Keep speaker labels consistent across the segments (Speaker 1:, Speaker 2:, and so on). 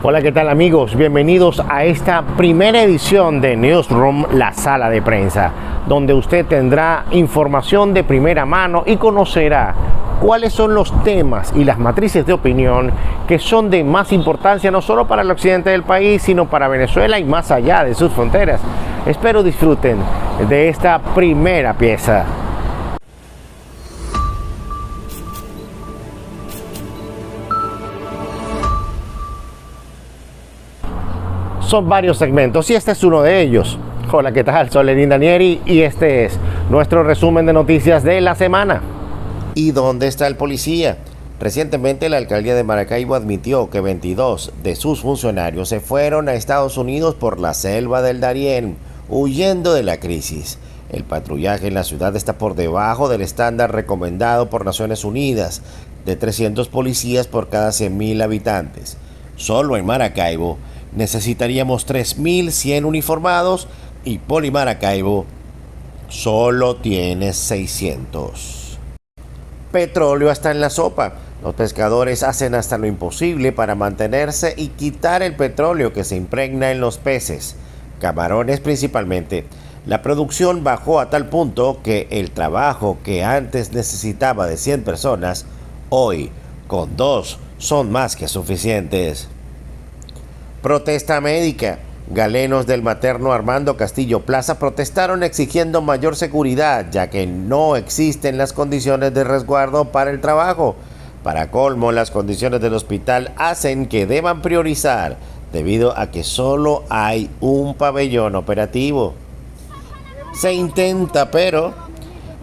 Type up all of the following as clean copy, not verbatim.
Speaker 1: Hola, ¿qué tal amigos? Bienvenidos a esta primera edición de Newsroom, la sala de prensa, donde usted tendrá información de primera mano y conocerá cuáles son los temas y las matrices de opinión que son de más importancia no solo para el occidente del país, sino para Venezuela y más allá de sus fronteras. Espero disfruten de esta primera pieza. Son varios segmentos y este es uno de ellos. Hola, ¿qué tal? Soy Lenín Danieri y este es nuestro resumen de noticias de la semana. ¿Y dónde está el policía? Recientemente la alcaldía de Maracaibo admitió que 22 de sus funcionarios se fueron a Estados Unidos por la selva del Darién, huyendo de la crisis. El patrullaje en la ciudad está por debajo del estándar recomendado por Naciones Unidas, de 300 policías por cada 100.000 habitantes. Solo en Maracaibo necesitaríamos 3.100 uniformados y Polimaracaibo solo tiene 600. Petróleo está en la sopa. Los pescadores hacen hasta lo imposible para mantenerse y quitar el petróleo que se impregna en los peces, camarones principalmente. La producción bajó a tal punto que el trabajo que antes necesitaba de 100 personas, hoy con 2 son más que suficientes. Protesta médica. Galenos del materno Armando Castillo Plaza protestaron exigiendo mayor seguridad, ya que no existen las condiciones de resguardo para el trabajo. Para colmo, las condiciones del hospital hacen que deban priorizar, debido a que solo hay un pabellón operativo. Se intenta, pero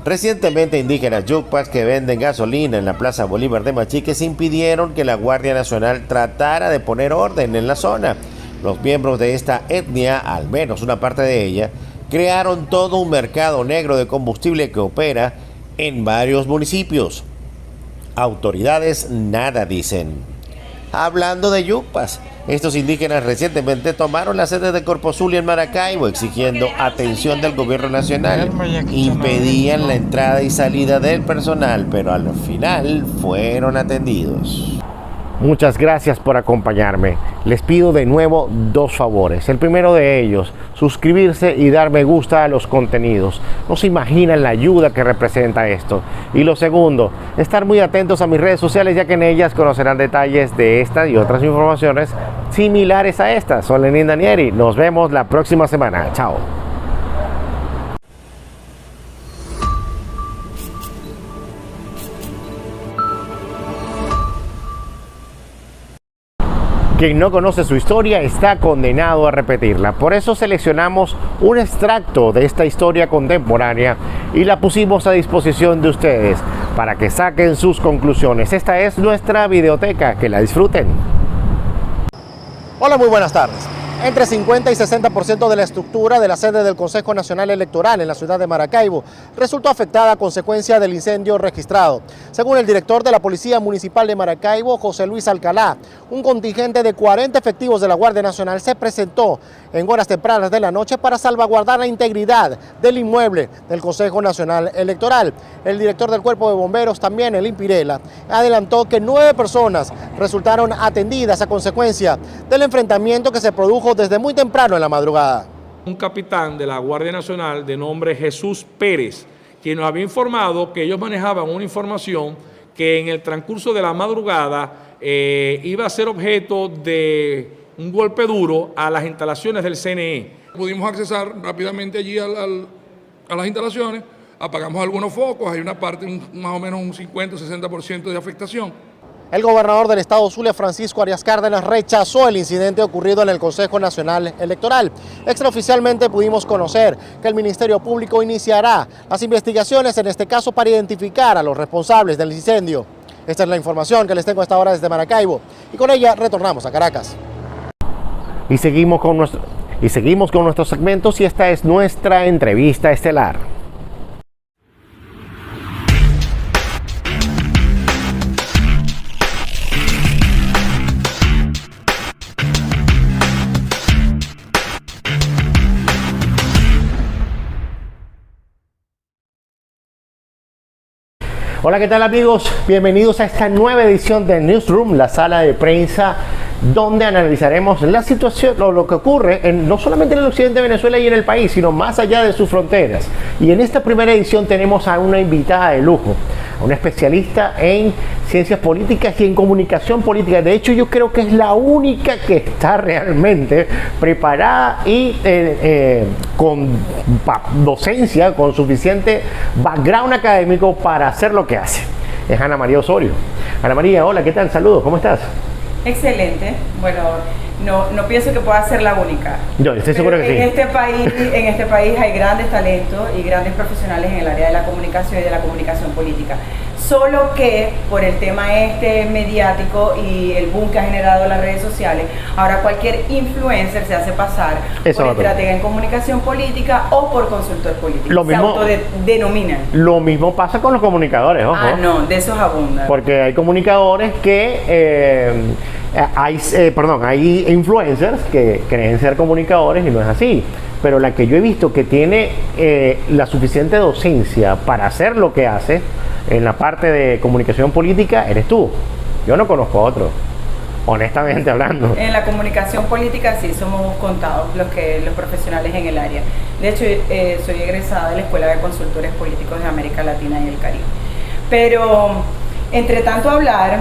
Speaker 1: recientemente indígenas yucpas que venden gasolina en la Plaza Bolívar de Machiques impidieron que la Guardia Nacional tratara de poner orden en la zona. Los miembros de esta etnia, al menos una parte de ella, crearon todo un mercado negro de combustible que opera en varios municipios. Autoridades nada dicen. Hablando de yucpas, estos indígenas recientemente tomaron la sede de Corpo Zulia en Maracaibo, exigiendo atención del gobierno nacional. Impedían la entrada y salida del personal, pero al final fueron atendidos. Muchas gracias por acompañarme. Les pido de nuevo 2 favores. El primero de ellos, suscribirse y dar me gusta a los contenidos. No se imaginan la ayuda que representa esto. Y lo segundo, estar muy atentos a mis redes sociales, ya que en ellas conocerán detalles de esta y otras informaciones similares a estas. Soy Lenín Danieri. Nos vemos la próxima semana. Chao. Quien no conoce su historia está condenado a repetirla. Por eso seleccionamos un extracto de esta historia contemporánea y la pusimos a disposición de ustedes para que saquen sus conclusiones. Esta es nuestra videoteca. Que la disfruten. Hola, muy buenas tardes. Entre 50 y 60% de la estructura de la sede del Consejo Nacional Electoral en la ciudad de Maracaibo resultó afectada a consecuencia del incendio registrado. Según el director de la Policía Municipal de Maracaibo, José Luis Alcalá, un contingente de 40 efectivos de la Guardia Nacional se presentó en horas tempranas de la noche para salvaguardar la integridad del inmueble del Consejo Nacional Electoral. El director del Cuerpo de Bomberos, también el Impirela, adelantó que 9 personas resultaron atendidas a consecuencia del enfrentamiento que se produjo desde muy temprano en la madrugada.
Speaker 2: Un capitán de la Guardia Nacional de nombre Jesús Pérez, quien nos había informado que ellos manejaban una información que en el transcurso de la madrugada iba a ser objeto de un golpe duro a las instalaciones del CNE.
Speaker 3: Pudimos accesar rápidamente allí a las instalaciones, apagamos algunos focos, hay una parte, más o menos un 50-60% de afectación.
Speaker 1: El gobernador del estado Zulia, Francisco Arias Cárdenas, rechazó el incidente ocurrido en el Consejo Nacional Electoral. Extraoficialmente pudimos conocer que el Ministerio Público iniciará las investigaciones en este caso para identificar a los responsables del incendio. Esta es la información que les tengo a esta hora desde Maracaibo y con ella retornamos a Caracas. Y seguimos con nuestros segmentos y esta es nuestra entrevista estelar. Hola, ¿qué tal amigos? Bienvenidos a esta nueva edición de Newsroom, la sala de prensa donde analizaremos la situación, lo que ocurre no solamente en el occidente de Venezuela y en el país, sino más allá de sus fronteras. Y en esta primera edición tenemos a una invitada de lujo, a una especialista en ciencias políticas y en comunicación política. De hecho, yo creo que es la única que está realmente preparada y con docencia, con suficiente background académico para hacer lo que hace. Es Ana María Osorio. Ana María, hola, ¿qué tal? Saludos, ¿cómo estás?
Speaker 4: Excelente. Bueno, no pienso que pueda ser la única.
Speaker 1: Yo estoy seguro que sí.
Speaker 4: En este país hay grandes talentos y grandes profesionales en el área de la comunicación y de la comunicación política. Solo que por el tema mediático y el boom que ha generado las redes sociales, ahora cualquier influencer se hace pasar por estratega en comunicación política o por consultor político.
Speaker 1: Lo mismo,
Speaker 4: se autodenominan.
Speaker 1: Lo mismo pasa con los comunicadores, ojo.
Speaker 4: Ah, no, de esos abundan.
Speaker 1: Porque hay comunicadores que hay influencers que creen ser comunicadores y no es así. Pero la que yo he visto que tiene la suficiente docencia para hacer lo que hace en la parte de comunicación política eres tú. Yo no conozco a otro, honestamente hablando.
Speaker 4: En la comunicación política sí somos contados los profesionales en el área. De hecho, soy egresada de la Escuela de Consultores Políticos de América Latina y el Caribe. Pero, entre tanto hablar,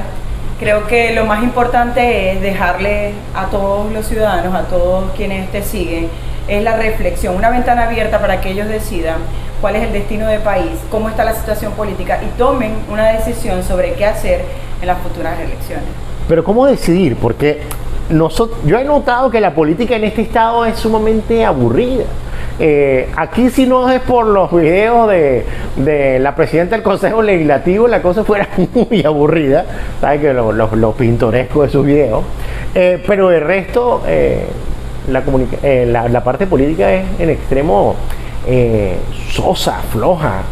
Speaker 4: creo que lo más importante es dejarle a todos los ciudadanos, a todos quienes te siguen, es la reflexión, una ventana abierta para que ellos decidan cuál es el destino del país, cómo está la situación política y tomen una decisión sobre qué hacer en las futuras elecciones.
Speaker 1: Pero ¿cómo decidir? Porque yo he notado que la política en este estado es sumamente aburrida. Aquí si no es por los videos de la presidenta del Consejo Legislativo, la cosa fuera muy aburrida, ¿sabes? Que lo pintoresco de sus videos. Pero el resto, la parte política es en extremo sosa, floja,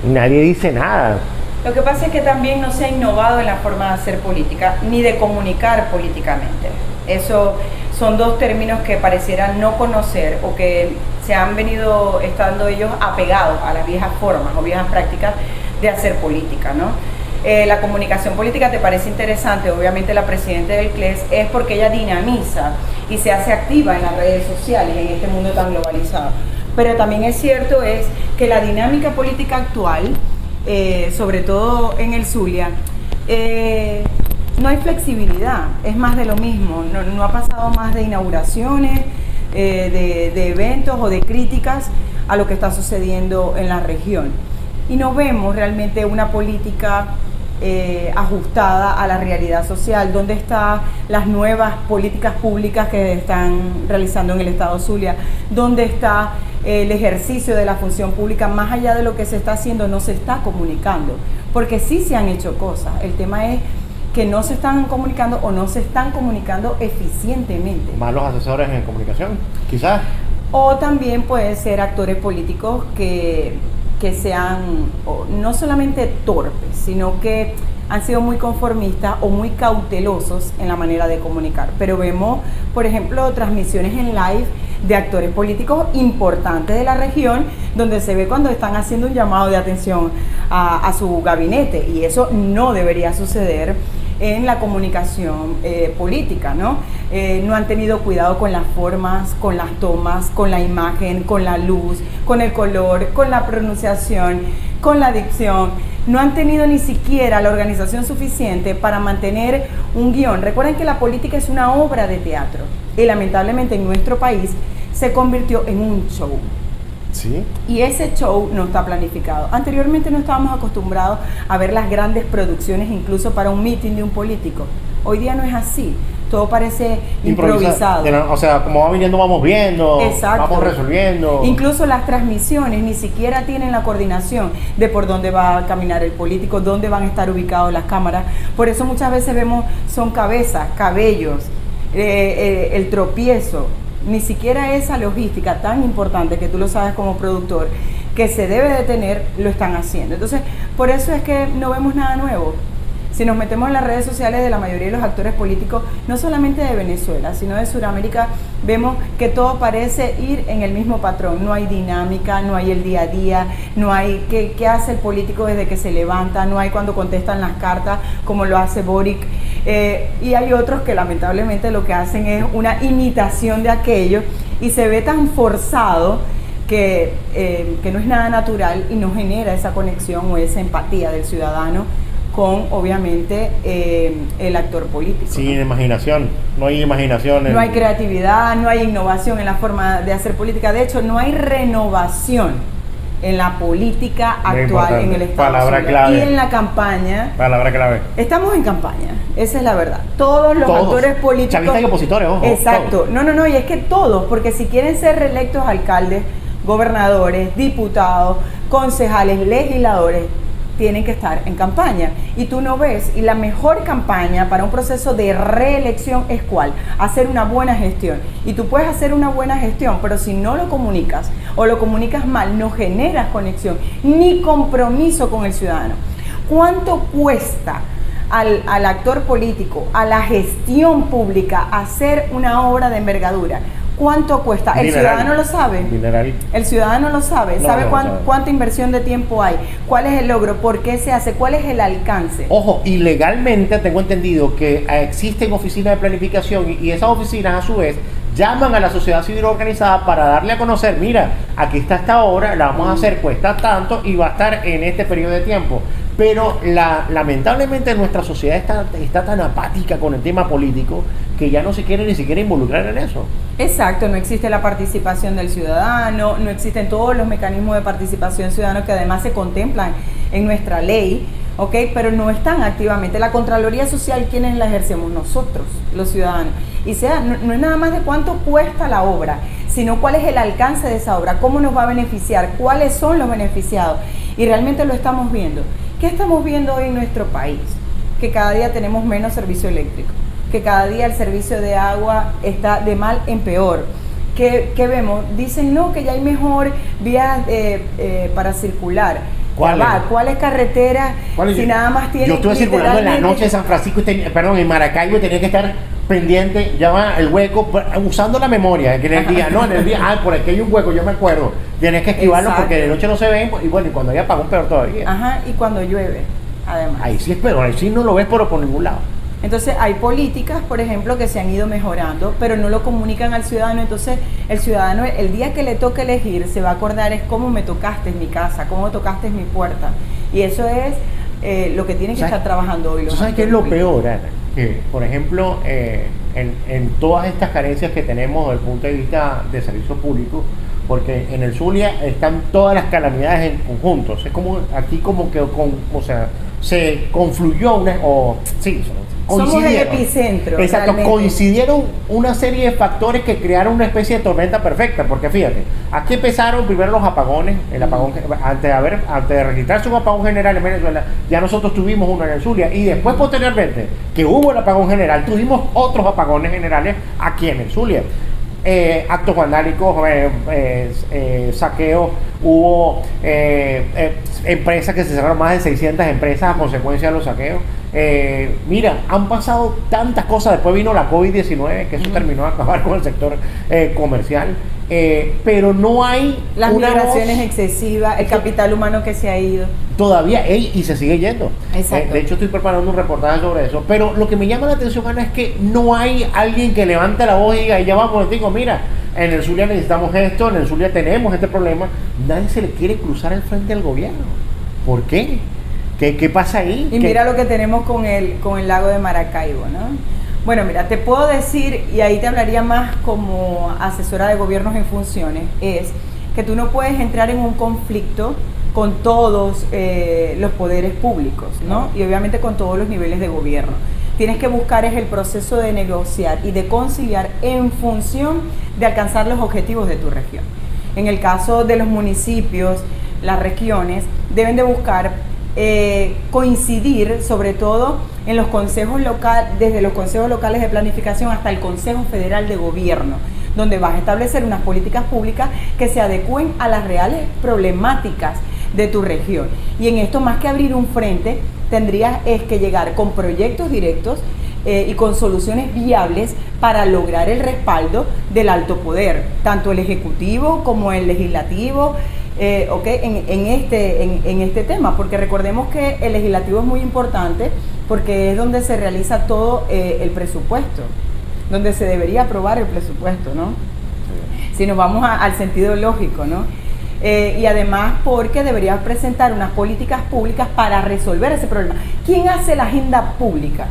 Speaker 1: nadie dice nada.
Speaker 4: Lo que pasa es que también no se ha innovado en la forma de hacer política, ni de comunicar políticamente. Eso son dos términos que parecieran no conocer o que se han venido estando ellos apegados a las viejas formas o viejas prácticas de hacer política, ¿no? La comunicación política te parece interesante, obviamente la presidenta del CLES es porque ella dinamiza y se hace activa en las redes sociales en este mundo tan globalizado. Pero también es cierto es que la dinámica política actual, sobre todo en el Zulia, no hay flexibilidad, es más de lo mismo, no ha pasado más de inauguraciones, de eventos o de críticas a lo que está sucediendo en la región. Y no vemos realmente una política ajustada a la realidad social. ¿Dónde están las nuevas políticas públicas que están realizando en el estado Zulia? ¿Dónde está el ejercicio de la función pública? Más allá de lo que se está haciendo, no se está comunicando, porque sí se han hecho cosas. El tema es que no se están comunicando o no se están comunicando eficientemente.
Speaker 1: ¿Malos asesores en comunicación, quizás?
Speaker 4: O también pueden ser actores políticos que sean no solamente torpes, sino que han sido muy conformistas o muy cautelosos en la manera de comunicar. Pero vemos, por ejemplo, transmisiones en live de actores políticos importantes de la región, donde se ve cuando están haciendo un llamado de atención a su gabinete, y eso no debería suceder en la comunicación política, ¿no? No han tenido cuidado con las formas, con las tomas, con la imagen, con la luz, con el color, con la pronunciación, con la dicción. No han tenido ni siquiera la organización suficiente para mantener un guión. Recuerden que la política es una obra de teatro y lamentablemente en nuestro país se convirtió en un show.
Speaker 1: ¿Sí?
Speaker 4: Y ese show no está planificado. Anteriormente no estábamos acostumbrados a ver las grandes producciones incluso para un meeting de un político. Hoy día no es así. Todo parece improvisado.
Speaker 1: O sea, como va viniendo vamos viendo.
Speaker 4: Exacto.
Speaker 1: Vamos resolviendo.
Speaker 4: Incluso las transmisiones ni siquiera tienen la coordinación de por dónde va a caminar el político, dónde van a estar ubicados las cámaras. Por eso muchas veces vemos son cabezas, cabellos, el tropiezo. Ni siquiera esa logística tan importante que tú lo sabes como productor, que se debe de tener, lo están haciendo. Entonces, por eso es que no vemos nada nuevo. Si nos metemos en las redes sociales de la mayoría de los actores políticos, no solamente de Venezuela, sino de Sudamérica, vemos que todo parece ir en el mismo patrón. No hay dinámica, no hay el día a día, no hay qué hace el político desde que se levanta, no hay cuando contestan las cartas, como lo hace Boric, Y hay otros que lamentablemente lo que hacen es una imitación de aquello y se ve tan forzado que no es nada natural y no genera esa conexión o esa empatía del ciudadano con, obviamente, el actor político.
Speaker 1: Sin
Speaker 4: ¿no?
Speaker 1: Imaginación, no hay imaginación.
Speaker 4: No hay creatividad, no hay innovación en la forma de hacer política. De hecho, no hay renovación en la política actual en el Estado.
Speaker 1: Palabra clave.
Speaker 4: Y en la campaña.
Speaker 1: Palabra clave.
Speaker 4: Estamos en campaña, esa es la verdad. Todos los actores políticos.
Speaker 1: Chavistas y opositores, ojo.
Speaker 4: Exacto.
Speaker 1: Todos.
Speaker 4: No, y es que todos, porque si quieren ser reelectos alcaldes, gobernadores, diputados, concejales, legisladores, tienen que estar en campaña. Y tú no ves, y la mejor campaña para un proceso de reelección es ¿cuál? Hacer una buena gestión. Y tú puedes hacer una buena gestión, pero si no lo comunicas o lo comunicas mal, no generas conexión ni compromiso con el ciudadano. ¿Cuánto cuesta al actor político, a la gestión pública, hacer una obra de envergadura? ¿Cuánto cuesta? El ciudadano lo sabe. El ciudadano lo sabe. ¿Sabe cuánta inversión de tiempo hay? ¿Cuál es el logro? ¿Por qué se hace? ¿Cuál es el alcance?
Speaker 1: Ojo, y legalmente tengo entendido que existen oficinas de planificación y esas oficinas a su vez llaman a la sociedad civil organizada para darle a conocer, mira, aquí está esta obra, la vamos a hacer, cuesta tanto y va a estar en este periodo de tiempo. Pero lamentablemente nuestra sociedad está tan apática con el tema político que ya no se quiere ni siquiera involucrar en eso.
Speaker 4: Exacto, no existe la participación del ciudadano, no existen todos los mecanismos de participación ciudadana que además se contemplan en nuestra ley, ¿ok? Pero no están activamente. La Contraloría Social, ¿quiénes la ejercemos? Nosotros, los ciudadanos. Y no es nada más de cuánto cuesta la obra, sino cuál es el alcance de esa obra, cómo nos va a beneficiar, cuáles son los beneficiados. Y realmente lo estamos viendo. ¿Qué estamos viendo hoy en nuestro país? Que cada día tenemos menos servicio eléctrico, que cada día el servicio de agua está de mal en peor. ¿Qué vemos? Dicen no, que ya hay mejor vías para circular. ¿Cuáles carreteras? Si nada más tienen.
Speaker 1: Yo estuve circulando en la noche en San Francisco, en Maracaibo, y tenía que estar pendiente, ya va el hueco, usando la memoria, que en el día, por aquí hay un hueco, yo me acuerdo, tienes que esquivarlo. Exacto. Porque de noche no se ven, y bueno, y cuando hay apagón peor todavía.
Speaker 4: Ajá, y cuando llueve, además.
Speaker 1: Ahí sí es peor, ahí sí no lo ves por ningún lado.
Speaker 4: Entonces hay políticas, por ejemplo, que se han ido mejorando, pero no lo comunican al ciudadano. Entonces el ciudadano, el día que le toque elegir, se va a acordar es cómo me tocaste en mi casa, cómo tocaste en mi puerta. Y eso es lo que tienen que estar trabajando hoy.
Speaker 1: ¿Sabes qué es lo peor, Ana? Que, por ejemplo, en todas estas carencias que tenemos desde el punto de vista de servicios públicos, porque en el Zulia están todas las calamidades en conjunto. Es como aquí como que, se confluyó
Speaker 4: somos el epicentro.
Speaker 1: Exacto, realmente. Coincidieron una serie de factores que crearon una especie de tormenta perfecta, porque fíjate, aquí empezaron primero los apagones, el apagón, antes de registrarse un apagón general en Venezuela, ya nosotros tuvimos uno en el Zulia, y después posteriormente, que hubo el apagón general, tuvimos otros apagones generales aquí en el Zulia. Actos vandálicos, saqueos, hubo empresas que se cerraron, más de 600 empresas a consecuencia de los saqueos. Mira, han pasado tantas cosas. Después vino la COVID-19, que eso terminó de acabar con el sector comercial, pero no hay
Speaker 4: las migraciones excesivas, el capital humano que se ha ido
Speaker 1: todavía, y se sigue yendo. De hecho, estoy preparando un reportaje sobre eso, pero lo que me llama la atención, Ana, es que no hay alguien que levante la voz y diga, y ya vamos, digo, mira, en el Zulia necesitamos esto, en el Zulia tenemos este problema. Nadie se le quiere cruzar al frente al gobierno. ¿Por qué? ¿Qué pasa ahí?
Speaker 4: Y mira lo que tenemos con el lago de Maracaibo, ¿no? Bueno, mira, te puedo decir, y ahí te hablaría más como asesora de gobiernos en funciones, es que tú no puedes entrar en un conflicto con todos los poderes públicos, ¿no? Y obviamente con todos los niveles de gobierno. Tienes que buscar es el proceso de negociar y de conciliar en función de alcanzar los objetivos de tu región. En el caso de los municipios, las regiones deben de buscar coincidir sobre todo en los consejos locales, desde los consejos locales de planificación hasta el Consejo Federal de Gobierno, donde vas a establecer unas políticas públicas que se adecúen a las reales problemáticas de tu región. Y en esto, más que abrir un frente, tendrías que llegar con proyectos directos y con soluciones viables para lograr el respaldo del alto poder, tanto el ejecutivo como el legislativo, en este tema, porque recordemos que el legislativo es muy importante porque es donde se realiza todo el presupuesto, donde se debería aprobar el presupuesto, ¿no? Si nos vamos al sentido lógico, ¿no? Y además porque debería presentar unas políticas públicas para resolver ese problema. ¿Quién hace la agenda pública?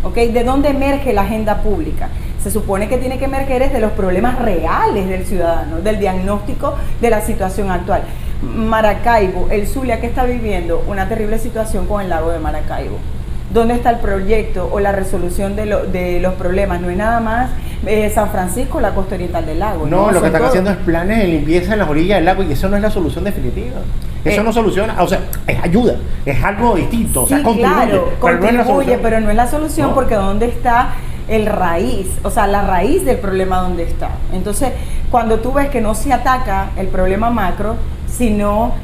Speaker 4: ¿Okay? ¿De dónde emerge la agenda pública? Se supone que tiene que emerger desde los problemas reales del ciudadano, del diagnóstico de la situación actual. Maracaibo, el Zulia, que está viviendo una terrible situación con el lago de Maracaibo. ¿Dónde está el proyecto o la resolución de los problemas? No es nada más San Francisco, la costa oriental del lago.
Speaker 1: No, lo que están haciendo es planes de limpieza en las orillas del lago y eso no es la solución definitiva. Eso no soluciona, o sea, es ayuda, es algo distinto, o sea, contribuye,
Speaker 4: claro,
Speaker 1: pero no es la solución.
Speaker 4: Pero no es la solución, porque ¿dónde está el raíz? O sea, la raíz del problema, ¿dónde está? Entonces, cuando tú ves que no se ataca el problema macro, sino,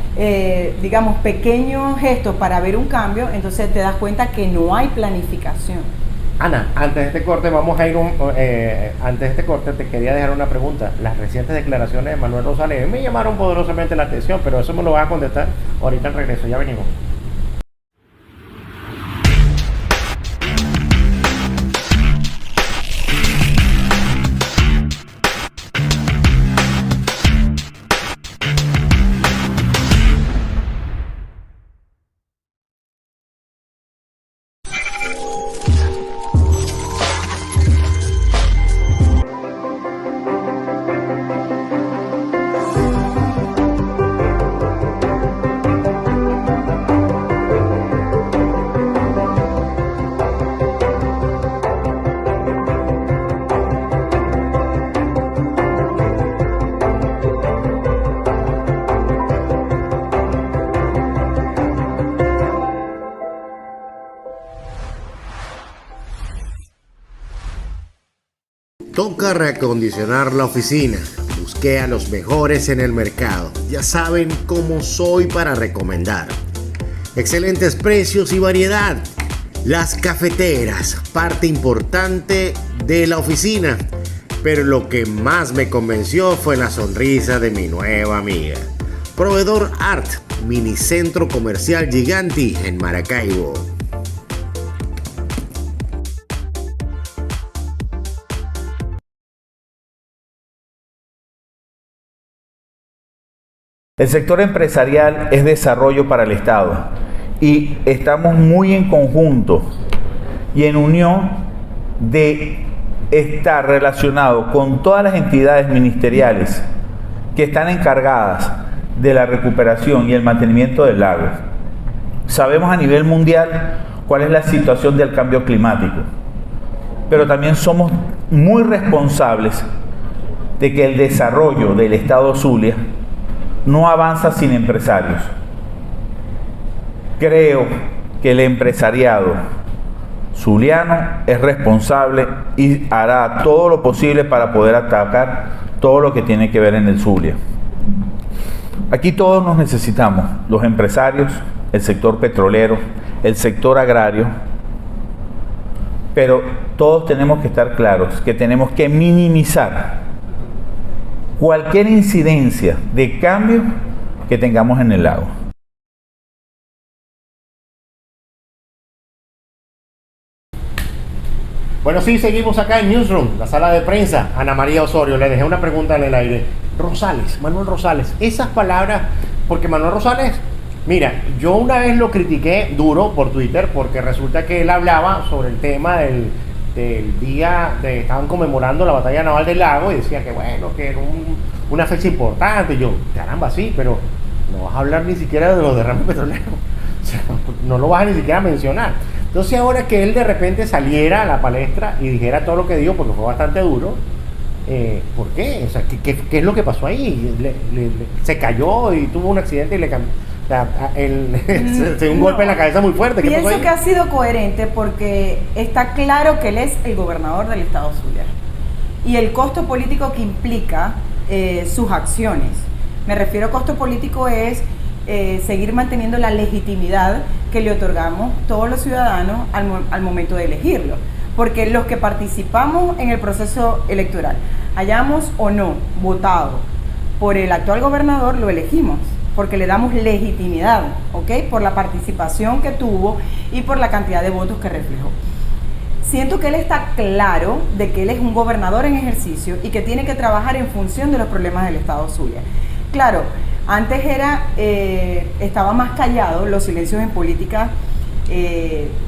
Speaker 4: digamos, pequeños gestos para ver un cambio, entonces te das cuenta que no hay planificación.
Speaker 1: Ana, antes de este corte antes de este corte te quería dejar una pregunta. Las recientes declaraciones de Manuel Rosales me llamaron poderosamente la atención, pero eso me lo vas a contestar ahorita al regreso. Ya venimos. Toca reacondicionar la oficina. Busqué a los mejores en el mercado. Ya saben cómo soy para recomendar. Excelentes precios y variedad. Las cafeteras, parte importante de la oficina. Pero lo que más me convenció fue la sonrisa de mi nueva amiga. Proveedor Art, minicentro comercial Giganti en Maracaibo.
Speaker 5: El sector empresarial es desarrollo para el Estado y estamos muy en conjunto y en unión de estar relacionado con todas las entidades ministeriales que están encargadas de la recuperación y el mantenimiento del lago. Sabemos a nivel mundial cuál es la situación del cambio climático, pero también somos muy responsables de que el desarrollo del Estado Zulia no avanza sin empresarios. Creo que el empresariado zuliano es responsable y hará todo lo posible para poder atacar todo lo que tiene que ver en el Zulia. Aquí todos nos necesitamos, los empresarios, el sector petrolero, el sector agrario, pero todos tenemos que estar claros que tenemos que minimizar cualquier incidencia de cambio que tengamos en el lago.
Speaker 1: Bueno, sí, seguimos acá en Newsroom, la sala de prensa. Ana María Osorio, le dejé una pregunta en el aire. Rosales, Manuel Rosales, esas palabras, porque Manuel Rosales, mira, yo una vez lo critiqué duro por Twitter porque resulta que él hablaba sobre el tema del día de estaban conmemorando la batalla naval del lago y decía que bueno, que era una fecha importante. Y yo, caramba, sí, pero no vas a hablar ni siquiera de los derrames petroleros, o sea, no lo vas a ni siquiera mencionar. Entonces ahora que él de repente saliera a la palestra y dijera todo lo que dijo, porque fue bastante duro, ¿por qué? O sea, ¿qué es lo que pasó ahí? Se cayó y tuvo un accidente y le cambió. O sea, se dio un golpe en la cabeza muy fuerte.
Speaker 4: Pienso que ha sido coherente porque está claro que él es el gobernador del estado Zulia y el costo político que implica sus acciones. Me refiero a costo político es seguir manteniendo la legitimidad que le otorgamos todos los ciudadanos al momento de elegirlo. Porque los que participamos en el proceso electoral, hayamos o no votado por el actual gobernador, lo elegimos. porque le damos legitimidad, ¿ok? Por la participación que tuvo y por la cantidad de votos que reflejó. Siento que él está claro de que él es un gobernador en ejercicio y que tiene que trabajar en función de los problemas del Estado Zulia. Claro, antes estaba más callado, los silencios en política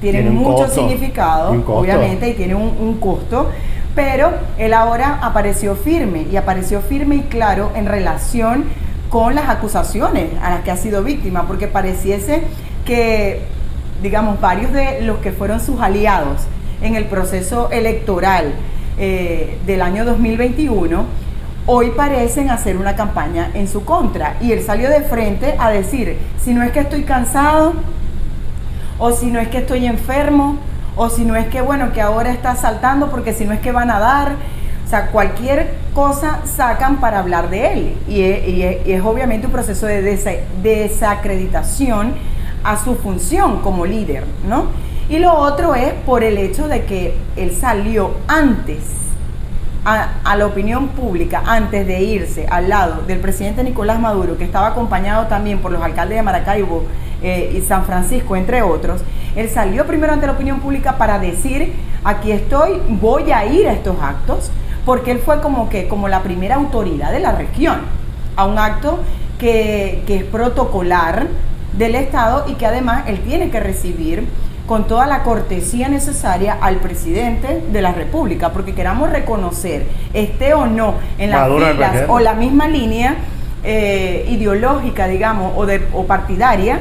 Speaker 4: tienen mucho significado, obviamente, y tienen un costo, pero él ahora apareció firme y claro en relación con las acusaciones a las que ha sido víctima, porque pareciese que, digamos, varios de los que fueron sus aliados en el proceso electoral del año 2021, hoy parecen hacer una campaña en su contra. Y él salió de frente a decir, si no es que estoy cansado, o si no es que estoy enfermo, o si no es que, bueno, que ahora está saltando, porque si no es que van a dar, o sea, cualquier cosa sacan para hablar de él. Y es obviamente un proceso de desacreditación a su función como líder, ¿no? Y lo otro es por el hecho de que él salió antes a la opinión pública, antes de irse al lado del presidente Nicolás Maduro, que estaba acompañado también por los alcaldes de Maracaibo y San Francisco, entre otros. Él salió primero ante la opinión pública para decir, aquí estoy, voy a ir a estos actos, porque él fue como la primera autoridad de la región, a un acto que es protocolar del Estado y que además él tiene que recibir con toda la cortesía necesaria al presidente de la República, porque queramos reconocer, esté o no en las filas o la misma línea ideológica, digamos, o partidaria,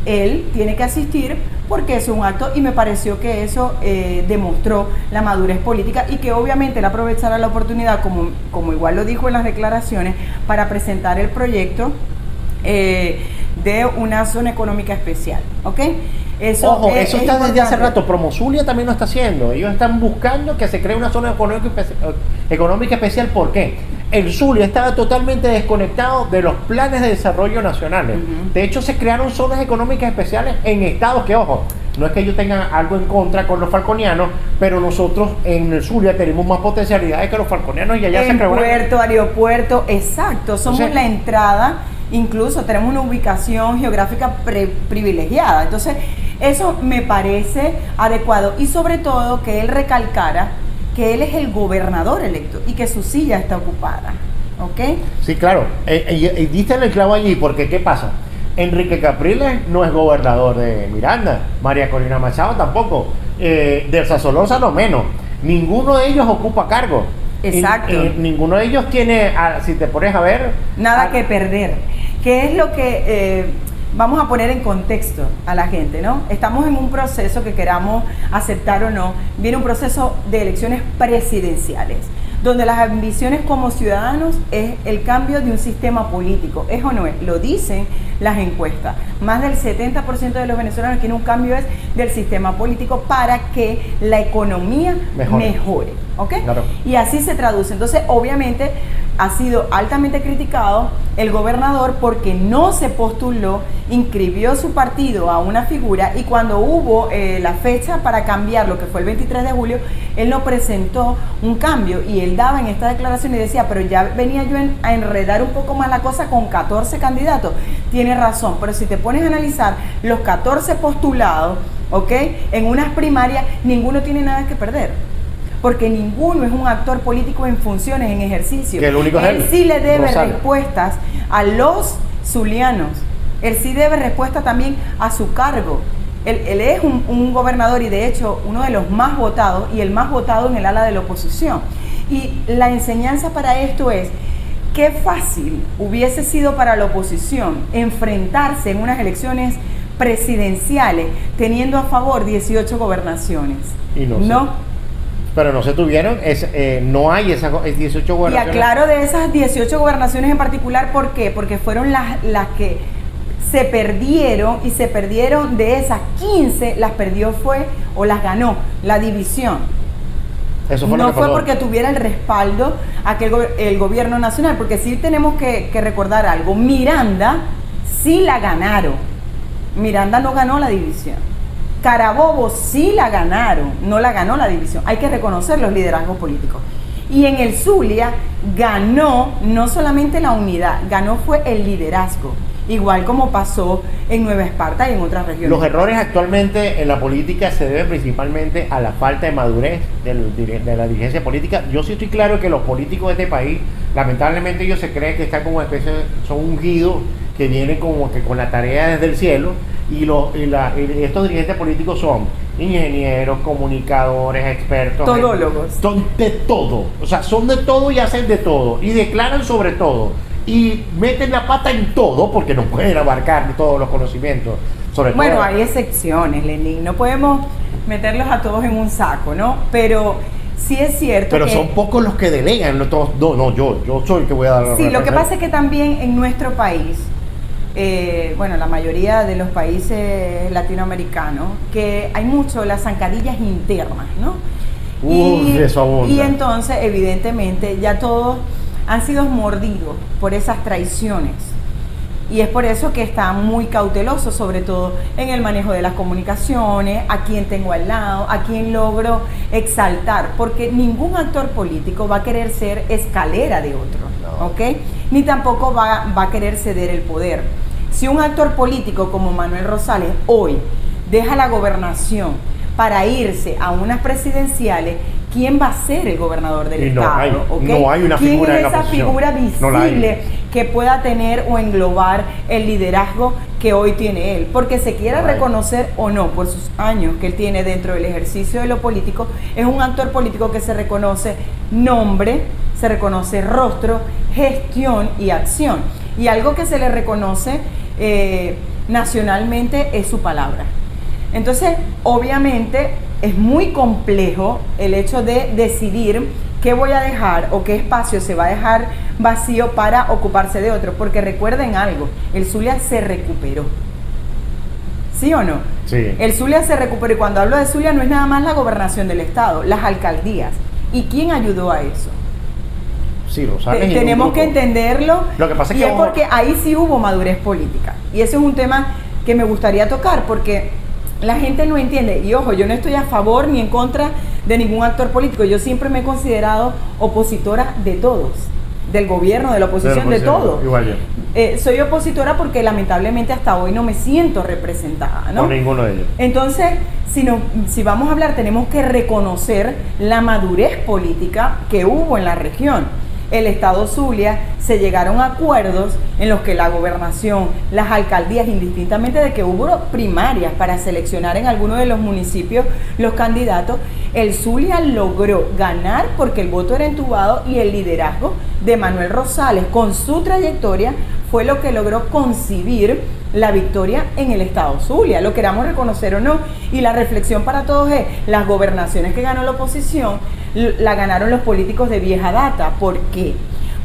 Speaker 4: él tiene que asistir porque es un acto, y me pareció que eso demostró la madurez política y que obviamente él aprovechará la oportunidad, como igual lo dijo en las declaraciones, para presentar el proyecto de una zona económica especial, ¿ok?
Speaker 1: Eso está desde hace rato. Promozulia también lo está haciendo. Ellos están buscando que se cree una zona económica especial. ¿Por qué? El Zulia estaba totalmente desconectado de los planes de desarrollo nacionales. De hecho, se crearon zonas económicas especiales en estados que, ojo, no es que ellos tengan algo en contra con los falconianos, pero nosotros en el Zulia tenemos más potencialidades que los falconianos y allá se creó
Speaker 4: puerto, aeropuerto, exacto. Somos la entrada, incluso tenemos una ubicación geográfica privilegiada. Entonces, eso me parece adecuado, y sobre todo que él recalcara que él es el gobernador electo y que su silla está ocupada, ¿ok?
Speaker 1: Sí, claro, y diste el clavo allí, porque ¿qué pasa? Enrique Capriles no es gobernador de Miranda, María Corina Machado tampoco, Delsa Solórzano no menos, ninguno de ellos ocupa cargo.
Speaker 4: Exacto.
Speaker 1: Ninguno de ellos tiene, si te pones a ver,
Speaker 4: nada que perder. ¿Qué es lo que vamos a poner en contexto a la gente, ¿no? Estamos en un proceso, que queramos aceptar o no, viene un proceso de elecciones presidenciales, donde las ambiciones como ciudadanos es el cambio de un sistema político. ¿Es o no es? Lo dicen las encuestas. Más del 70% de los venezolanos quieren un cambio del sistema político para que la economía mejore. ¿Ok? Claro. Y así se traduce. Entonces, obviamente, ha sido altamente criticado el gobernador porque no se postuló, inscribió su partido a una figura, y cuando hubo la fecha para cambiar, lo que fue el 23 de julio, él no presentó un cambio, y él daba en esta declaración y decía, pero ya venía yo a enredar un poco más la cosa con 14 candidatos. Tiene razón, pero si te pones a analizar los 14 postulados, ¿ok? En unas primarias, ninguno tiene nada que perder, porque ninguno es un actor político en funciones, en ejercicio.
Speaker 1: El único es
Speaker 4: él sí le debe respuestas a los zulianos, él sí debe respuesta también a su cargo. Él es un gobernador, y de hecho uno de los más votados, y el más votado en el ala de la oposición. Y la enseñanza para esto es, qué fácil hubiese sido para la oposición enfrentarse en unas elecciones presidenciales teniendo a favor 18 gobernaciones.
Speaker 1: Y no. Pero no se tuvieron, no hay esas 18 gobernaciones.
Speaker 4: Y aclaro de esas 18 gobernaciones en particular, ¿por qué? Porque fueron las que se perdieron, y se perdieron de esas 15, las perdió las ganó la división.
Speaker 1: Eso fue
Speaker 4: no
Speaker 1: lo que
Speaker 4: fue
Speaker 1: pasó.
Speaker 4: porque tuviera el respaldo el gobierno nacional, porque sí tenemos que recordar algo. Miranda sí la ganaron, Miranda no ganó la división. Carabobo sí la ganaron, no la ganó la división. Hay que reconocer los liderazgos políticos. Y en el Zulia ganó no solamente la unidad, ganó fue el liderazgo. igual como pasó en Nueva Esparta y en otras regiones.
Speaker 1: Los errores actualmente en la política se deben principalmente a la falta de madurez de la dirigencia política. Yo sí estoy claro que los políticos de este país, lamentablemente ellos se creen que están como especie, son ungidos, que vienen como que con la tarea desde el cielo, y estos dirigentes políticos son ingenieros, comunicadores, expertos,
Speaker 4: todólogos.
Speaker 1: Son de todo, o sea, son de todo y hacen de todo, y declaran sobre todo, y meten la pata en todo, porque no pueden abarcar todos los conocimientos.
Speaker 4: Bueno, hay excepciones, Lenín, no podemos meterlos a todos en un saco, ¿no? Pero sí es cierto
Speaker 1: pero
Speaker 4: que
Speaker 1: son pocos los que delegan, no todos. Yo soy el que voy a dar la
Speaker 4: sí, lo que
Speaker 1: referencia.
Speaker 4: pasa es que también en nuestro país, bueno, la mayoría de los países latinoamericanos, que hay mucho las zancadillas internas, ¿no?
Speaker 1: Eso abunda.
Speaker 4: Y entonces, evidentemente, ya todos han sido mordidos por esas traiciones. Y es por eso que están muy cautelosos, sobre todo en el manejo de las comunicaciones, a quién tengo al lado, a quién logro exaltar, porque ningún actor político va a querer ser escalera de otro,
Speaker 1: No.
Speaker 4: ¿ok? Ni tampoco va a querer ceder el poder. Si un actor político como Manuel Rosales hoy deja la gobernación para irse a unas presidenciales, ¿quién va a ser el gobernador del estado?
Speaker 1: No hay una figura en la
Speaker 4: ¿Quién es esa
Speaker 1: posición?
Speaker 4: figura
Speaker 1: No la hay.
Speaker 4: visible que pueda tener o englobar el liderazgo que hoy tiene él? Porque se quiera
Speaker 1: No hay.
Speaker 4: reconocer o no por sus años que él tiene dentro del ejercicio de lo político, es un actor político que se reconoce nombre, se reconoce rostro, gestión y acción. Y algo que se le reconoce nacionalmente es su palabra. Entonces, obviamente, es muy complejo el hecho de decidir qué voy a dejar o qué espacio se va a dejar vacío para ocuparse de otro. Porque recuerden algo, el Zulia se recuperó. ¿Sí o no?
Speaker 1: Sí.
Speaker 4: El Zulia se recuperó, y cuando hablo de Zulia no es nada más la gobernación del estado, las alcaldías. ¿Y quién ayudó a eso?
Speaker 1: Sí, Rosales y un
Speaker 4: Tenemos
Speaker 1: grupo.
Speaker 4: que entenderlo.
Speaker 1: Lo que pasa es
Speaker 4: y
Speaker 1: que
Speaker 4: es porque ahí sí hubo madurez política. Y ese es un tema que me gustaría tocar, porque la gente no entiende. Y ojo, yo no estoy a favor ni en contra de ningún actor político. Yo siempre me he considerado opositora de todos, del gobierno, de la oposición, de todo.
Speaker 1: Igual yo.
Speaker 4: Soy opositora porque lamentablemente hasta hoy no me siento representada, ¿no?
Speaker 1: Por ninguno de ellos.
Speaker 4: Entonces, si vamos a hablar, tenemos que reconocer la madurez política que hubo en la región. El estado Zulia se llegaron a acuerdos en los que la gobernación, las alcaldías, indistintamente de que hubo primarias para seleccionar en algunos de los municipios los candidatos, el Zulia logró ganar porque el voto era entubado, y el liderazgo de Manuel Rosales con su trayectoria fue lo que logró concebir la victoria en el estado Zulia, lo queramos reconocer o no. Y la reflexión para todos es, las gobernaciones que ganó la oposición la ganaron los políticos de vieja data. ¿Por qué?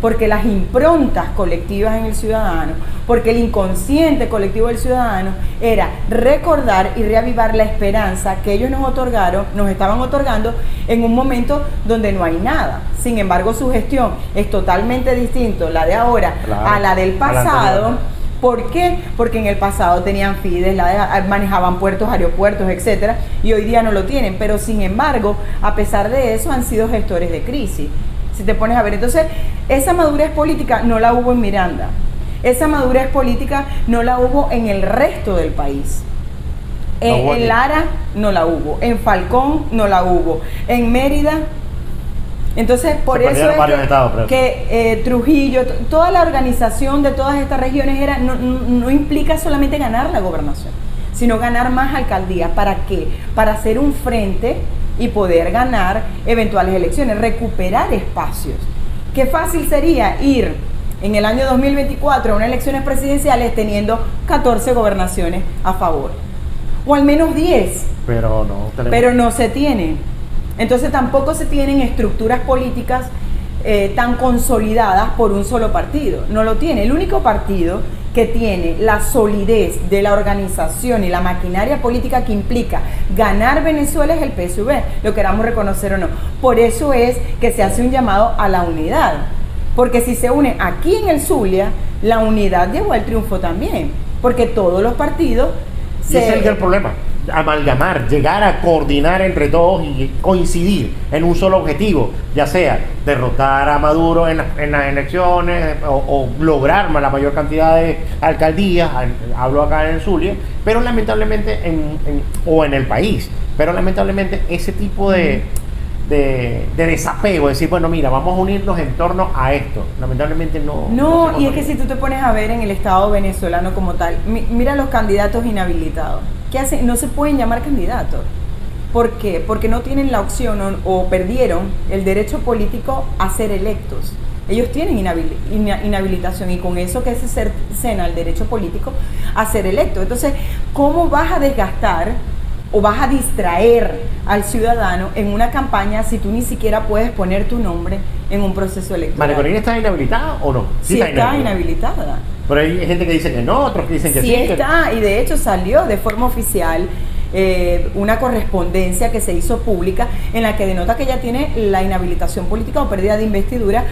Speaker 4: Porque las improntas colectivas en el ciudadano, porque el inconsciente colectivo del ciudadano era recordar y reavivar la esperanza que ellos nos estaban otorgando en un momento donde no hay nada. Sin embargo, su gestión es totalmente distinta, la de ahora,
Speaker 1: claro,
Speaker 4: a la del pasado.
Speaker 1: anterior.
Speaker 4: ¿Por qué? Porque en el pasado tenían Fides, manejaban puertos, aeropuertos, etcétera, y hoy día no lo tienen. Pero sin embargo, a pesar de eso, han sido gestores de crisis. Si te pones a ver, entonces, esa madurez política no la hubo en Miranda. Esa madurez política no la hubo en el resto del país. En Lara no la hubo, en Falcón no la hubo, en Mérida. Entonces, por eso es que Trujillo, toda la organización de todas estas regiones no implica solamente ganar la gobernación, sino ganar más alcaldías. ¿Para qué? Para hacer un frente y poder ganar eventuales elecciones, recuperar espacios. Qué fácil sería ir en el año 2024 a unas elecciones presidenciales teniendo 14 gobernaciones a favor, o al menos 10, pero no se tienen. Entonces tampoco se tienen estructuras políticas tan consolidadas por un solo partido. No lo tiene. El único partido que tiene la solidez de la organización y la maquinaria política que implica ganar Venezuela es el PSV, lo queramos reconocer o no. Por eso es que se hace un llamado a la unidad. Porque si se unen aquí en el Zulia, la unidad llevó al triunfo también. Porque todos los partidos...
Speaker 1: Y ese es el problema. amalgamar, llegar a coordinar entre todos y coincidir en un solo objetivo, ya sea derrotar a Maduro en las elecciones o lograr la mayor cantidad de alcaldías, hablo acá en Zulia, pero lamentablemente o en el país, pero lamentablemente ese tipo de desapego, decir, bueno, mira, vamos a unirnos en torno a esto. Lamentablemente no
Speaker 4: y es que si tú te pones a ver en el Estado venezolano como tal, mira los candidatos inhabilitados. ¿Qué hacen? No se pueden llamar candidatos. ¿Por qué? Porque no tienen la opción o perdieron el derecho político a ser electos. Ellos tienen inhabilitación y con eso que se cercena el derecho político a ser electo. Entonces, ¿cómo vas a desgastar o vas a distraer al ciudadano en una campaña si tú ni siquiera puedes poner tu nombre en un proceso electoral?
Speaker 1: ¿María Corina está inhabilitada o no?
Speaker 4: Sí está inhabilitada.
Speaker 1: Pero hay gente que dice que no, otros que dicen que sí.
Speaker 4: Sí está, y de hecho salió de forma oficial una correspondencia que se hizo pública en la que denota que ella tiene la inhabilitación política o pérdida de investidura.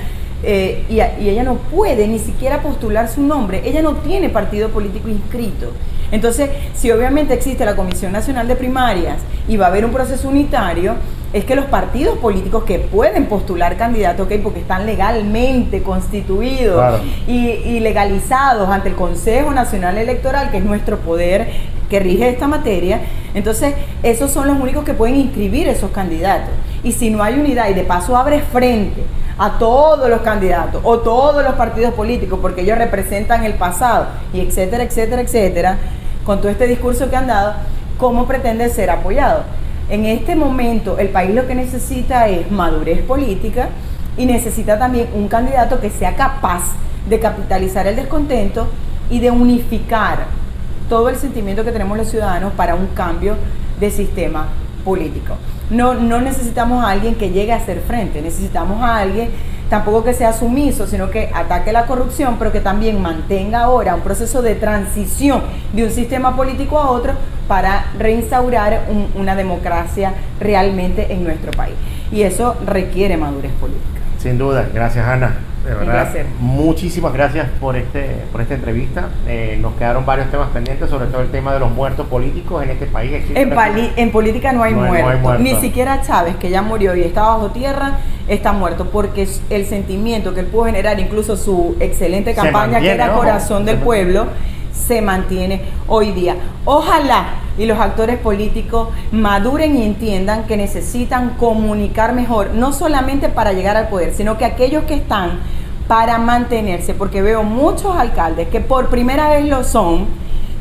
Speaker 4: Y ella no puede ni siquiera postular su nombre, ella no tiene partido político inscrito. Entonces, si obviamente existe la Comisión Nacional de Primarias y va a haber un proceso unitario, es que los partidos políticos que pueden postular candidatos, ¿okay? Porque están legalmente constituidos, claro, y legalizados ante el Consejo Nacional Electoral, que es nuestro poder que rige esta materia, entonces esos son los únicos que pueden inscribir esos candidatos. Y si no hay unidad y de paso abre frente a todos los candidatos o todos los partidos políticos, porque ellos representan el pasado, y etcétera, etcétera, etcétera, con todo este discurso que han dado, ¿cómo pretende ser apoyado? En este momento el país lo que necesita es madurez política y necesita también un candidato que sea capaz de capitalizar el descontento y de unificar todo el sentimiento que tenemos los ciudadanos para un cambio de sistema político. No necesitamos a alguien que llegue a hacer frente, necesitamos a alguien tampoco que sea sumiso, sino que ataque la corrupción, pero que también mantenga ahora un proceso de transición de un sistema político a otro para reinstaurar una democracia realmente en nuestro país. Y eso requiere madurez política.
Speaker 1: Sin duda, gracias Ana. De verdad,
Speaker 4: un placer.
Speaker 1: Muchísimas gracias por esta entrevista. Nos quedaron varios temas pendientes, sobre todo el tema de los muertos políticos en este país.
Speaker 4: En política no hay muertos. Ni siquiera Chávez, que ya murió y está bajo tierra, está muerto, porque el sentimiento que él pudo generar, incluso su excelente campaña, que era Corazón del Pueblo, se mantiene hoy día. Ojalá y los actores políticos maduren y entiendan que necesitan comunicar mejor, no solamente para llegar al poder, sino que aquellos que están para mantenerse, porque veo muchos alcaldes que por primera vez lo son,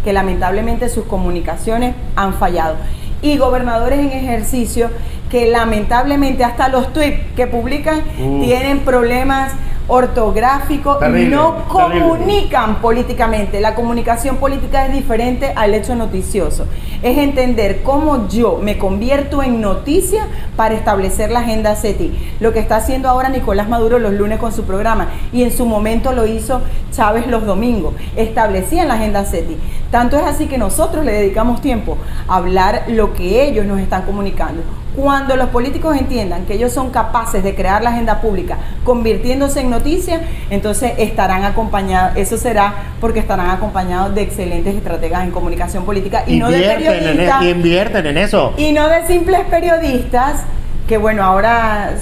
Speaker 4: que lamentablemente sus comunicaciones han fallado, y gobernadores en ejercicio que lamentablemente hasta los tweets que publican tienen problemas ortográficos, no comunican políticamente. La comunicación política es diferente al hecho noticioso. Es entender cómo yo me convierto en noticia para establecer la agenda CETI. Lo que está haciendo ahora Nicolás Maduro los lunes con su programa, y en su momento lo hizo Chávez los domingos. Establecían la agenda CETI. Tanto es así que nosotros le dedicamos tiempo a hablar lo que ellos nos están comunicando. Cuando los políticos entiendan que ellos son capaces de crear la agenda pública convirtiéndose en noticia, entonces estarán acompañados, eso será porque estarán acompañados de excelentes estrategas en comunicación política y no de periodistas.
Speaker 1: Invierten en eso.
Speaker 4: Y no de simples periodistas que, bueno, ahora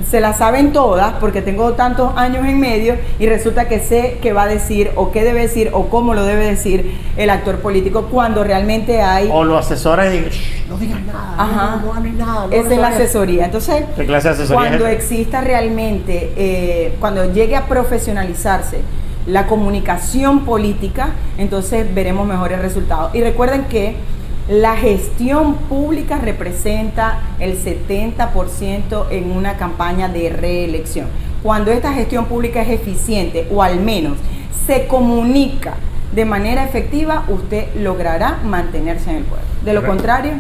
Speaker 4: se las saben todas porque tengo tantos años en medio y resulta que sé qué va a decir o qué debe decir o cómo lo debe decir el actor político, cuando realmente hay...
Speaker 1: O lo asesoran y dicen, no digas nada,
Speaker 4: ajá,
Speaker 1: no hables nada. No,
Speaker 4: esa es la asesoría. Entonces,
Speaker 1: ¿qué clase de asesoría
Speaker 4: cuando
Speaker 1: es?
Speaker 4: Exista realmente, cuando llegue a profesionalizarse la comunicación política, entonces veremos mejores resultados. Y recuerden que la gestión pública representa el 70% en una campaña de reelección. Cuando esta gestión pública es eficiente, o al menos se comunica de manera efectiva, usted logrará mantenerse en el poder. De lo contrario,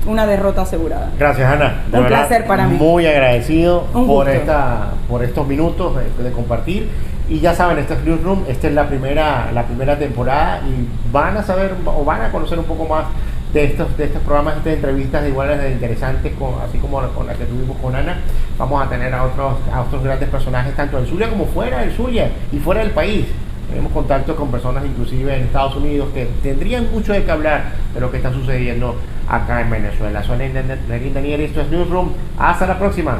Speaker 4: una derrota asegurada.
Speaker 1: Gracias, Ana.
Speaker 4: Un placer para mí.
Speaker 1: Muy agradecido por estos minutos de compartir. Y ya saben, este es Newsroom, esta es la primera temporada, y van a saber o van a conocer un poco más de estos programas, estas entrevistas iguales de interesantes, así como con la que tuvimos con Ana. Vamos a tener a otros grandes personajes, tanto en Zulia como fuera del Zulia y fuera del país. Tenemos contacto con personas inclusive en Estados Unidos que tendrían mucho de qué hablar de lo que está sucediendo acá en Venezuela. Soy Nerín Daniel y esto es Newsroom. Hasta la próxima.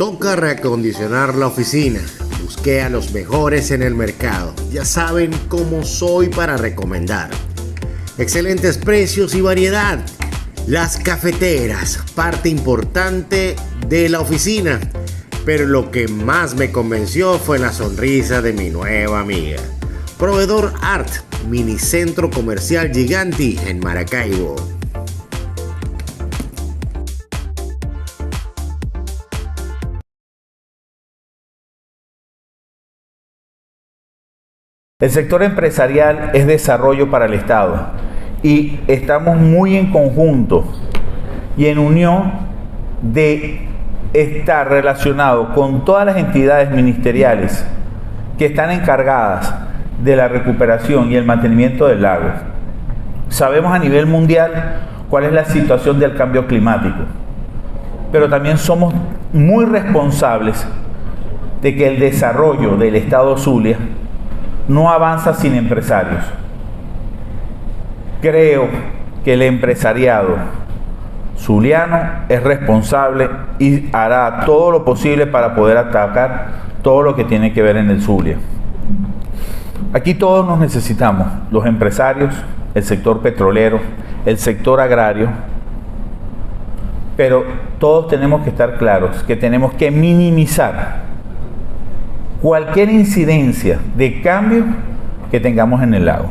Speaker 1: Toca reacondicionar la oficina. Busqué a los mejores en el mercado. Ya saben cómo soy para recomendar. Excelentes precios y variedad. Las cafeteras, parte importante de la oficina. Pero lo que más me convenció fue la sonrisa de mi nueva amiga. Proveedor Art, minicentro comercial Giganti en Maracaibo.
Speaker 5: El sector empresarial es desarrollo para el Estado y estamos muy en conjunto y en unión de estar relacionado con todas las entidades ministeriales que están encargadas de la recuperación y el mantenimiento del lago. Sabemos a nivel mundial cuál es la situación del cambio climático, pero también somos muy responsables de que el desarrollo del Estado Zulia no avanza sin empresarios. Creo que el empresariado zuliano es responsable y hará todo lo posible para poder atacar todo lo que tiene que ver en el Zulia. Aquí todos nos necesitamos, los empresarios, el sector petrolero, el sector agrario, pero todos tenemos que estar claros que tenemos que minimizar cualquier incidencia de cambio que tengamos en el lago.